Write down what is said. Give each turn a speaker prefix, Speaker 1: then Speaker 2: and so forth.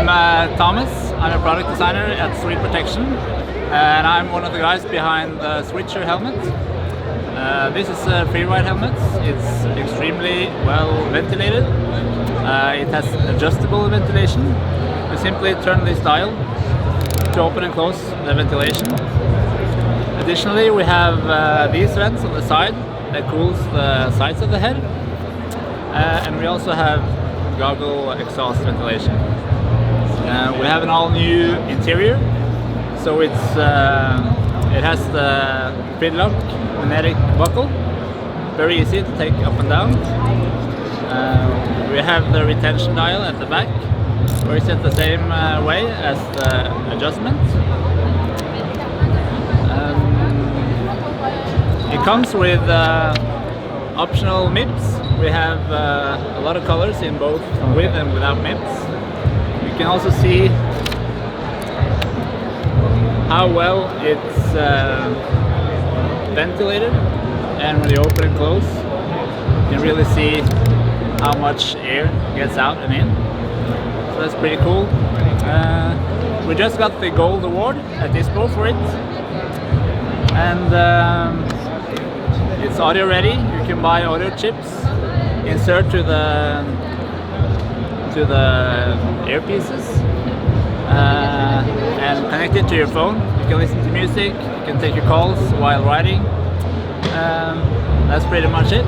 Speaker 1: Thomas. I'm a product designer at Street Protection, and I'm one of the guys behind the Switcher helmet. This is a free-ride helmet. It's extremely well ventilated. It has adjustable ventilation. You simply turn this dial to open and close the ventilation. Additionally, we have these vents on the side that cools the sides of the head, and we also have goggle exhaust ventilation. We have an all-new interior, so it has the Fidlock magnetic buckle, very easy to take up and down. We have the retention dial at the back, where it's set the same way as the adjustment. It comes with optional MIPS. We have a lot of colors in both with and without MIPS. You can also see how well it's ventilated, and when you open and close, you can really see how much air gets out and in. So that's pretty cool. We just got the Gold Award at ISPO for it, and it's audio ready. You can buy audio chips, insert to the earpieces, and connect it to your phone. You can listen to music, you can take your calls while riding. That's pretty much it.